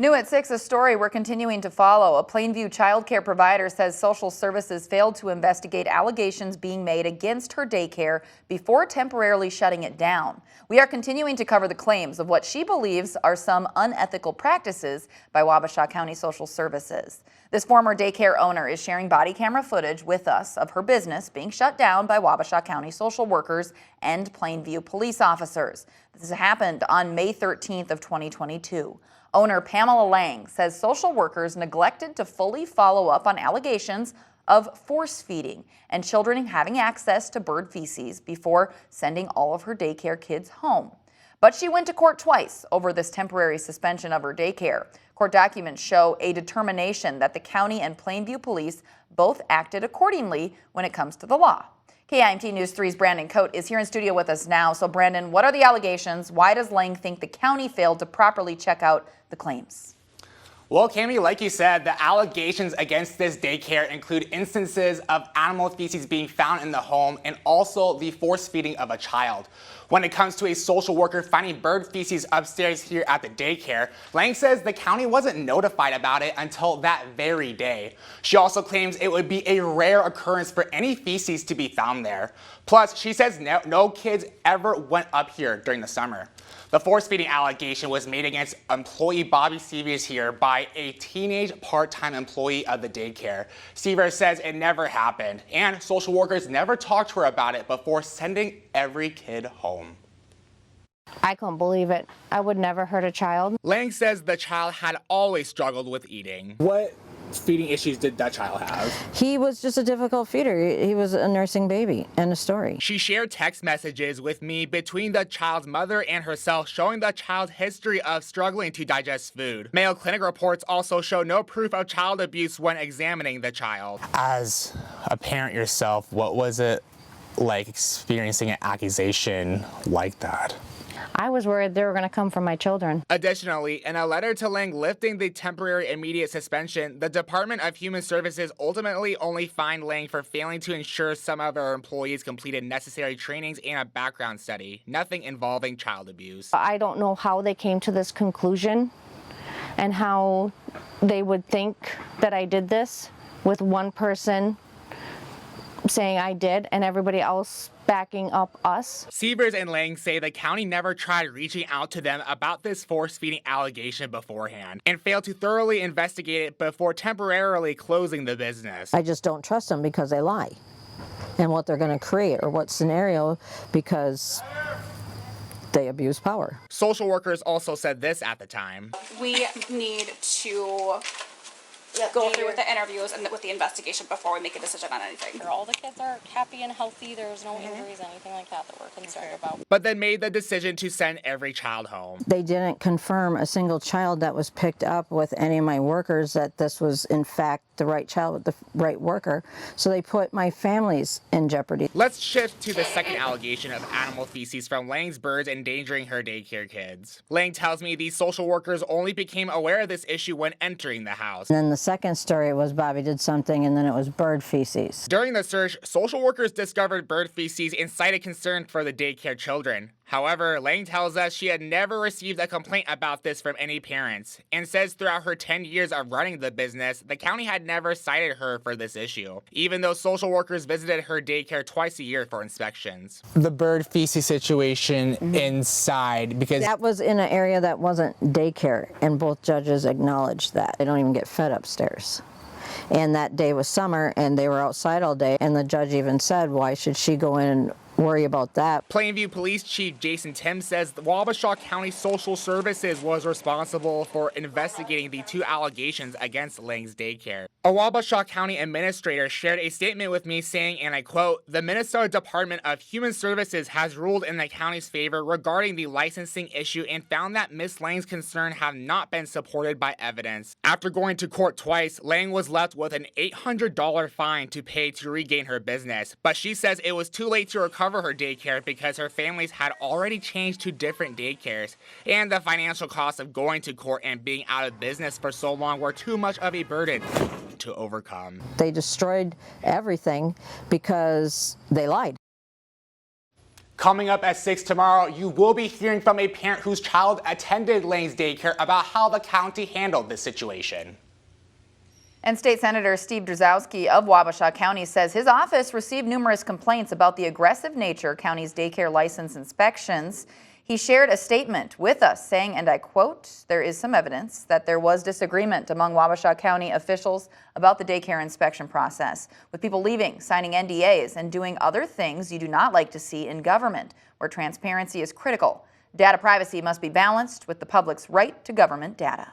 New at 6, a story we're continuing to follow. A Plainview childcare provider says social services failed to investigate allegations being made against her daycare before temporarily shutting it down. We are continuing to cover the claims of what she believes are some unethical practices by Wabasha County Social Services. This former daycare owner is sharing body camera footage with us of her business being shut down by Wabasha County social workers and Plainview police officers. This happened on May 13th of 2022. Owner Pamela Lang says social workers neglected to fully follow up on allegations of force feeding and children having access to bird feces before sending all of her daycare kids home. But she went to court twice over this temporary suspension of her daycare. Court documents show a determination that the county and Plainview police both acted accordingly when it comes to the law. KIMT News 3's Brandon Cote is here in studio with us now. So Brandon, what are the allegations? Why does Lang think the county failed to properly check out the claims? Well, Cami, like you said, the allegations against this daycare include instances of animal feces being found in the home and also the force feeding of a child. When it comes to a social worker finding bird feces upstairs here at the daycare, Lang says the county wasn't notified about it until that very day. She also claims it would be a rare occurrence for any feces to be found there. Plus, she says no kids ever went up here during the summer. The force feeding allegation was made against employee Bobby Severs here by a teenage part-time employee of the daycare. Severs says it never happened, and social workers never talked to her about it before sending every kid home. I couldn't believe it. I would never hurt a child. Lang says the child had always struggled with eating. What feeding issues did that child have? He was just a difficult feeder. He was a nursing baby. End of story. She shared text messages with me between the child's mother and herself showing the child's history of struggling to digest food. Mayo Clinic reports also show no proof of child abuse when examining the child. As a parent yourself, what was it like experiencing an accusation like that? I was worried they were going to come from my children. Additionally, in a letter to Lang lifting the temporary immediate suspension, the Department of Human Services ultimately only fined Lang for failing to ensure some of her employees completed necessary trainings and a background study, nothing involving child abuse. I don't know how they came to this conclusion and how they would think that I did this with one person saying I did and everybody else backing up us. Severs and Lang say the county never tried reaching out to them about this force-feeding allegation beforehand and failed to thoroughly investigate it before temporarily closing the business. I just don't trust them because they lie and what they're going to create or what scenario, because they abuse power. Social workers also said this at the time. We need to go through with the interviews and with the investigation before we make a decision on anything. All the kids are happy and healthy. There's no injuries, anything like that we're concerned about. But then made the decision to send every child home. They didn't confirm a single child that was picked up with any of my workers that this was in fact the right child with the right worker. So they put my families in jeopardy. Let's shift to the second allegation of animal feces from Lang's birds endangering her daycare kids. Lang tells me these social workers only became aware of this issue when entering the house. And then the second story was Bobby did something, and then it was bird feces. During the search, social workers discovered bird feces and cited concern for the daycare children. However, Lang tells us she had never received a complaint about this from any parents and says throughout her 10 years of running the business, the county had never cited her for this issue, even though social workers visited her daycare twice a year for inspections. The bird feces situation inside, because that was in an area that wasn't daycare, and both judges acknowledged that. They don't even get fed upstairs. And that day was summer, and they were outside all day, and the judge even said, why should she go in and worry about that? Plainview Police Chief Jason Tim says the Wabasha County Social Services was responsible for investigating the two allegations against Lang's daycare. A Wabasha County administrator shared a statement with me saying, and I quote, "The Minnesota Department of Human Services has ruled in the county's favor regarding the licensing issue and found that Ms. Lang's concerns have not been supported by evidence." After going to court twice, Lang was left with an $800 fine to pay to regain her business, but she says it was too late to recover her daycare because her families had already changed to different daycares, and the financial costs of going to court and being out of business for so long were too much of a burden to overcome. They destroyed everything because they lied. Coming up at 6 tomorrow, you will be hearing from a parent whose child attended Lane's daycare about how the county handled this situation. And State Senator Steve Drzowski of Wabasha County says his office received numerous complaints about the aggressive nature county's daycare license inspections. He shared a statement with us saying, and I quote, "There is some evidence that there was disagreement among Wabasha County officials about the daycare inspection process, with people leaving, signing NDAs, and doing other things you do not like to see in government, where transparency is critical. Data privacy must be balanced with the public's right to government data."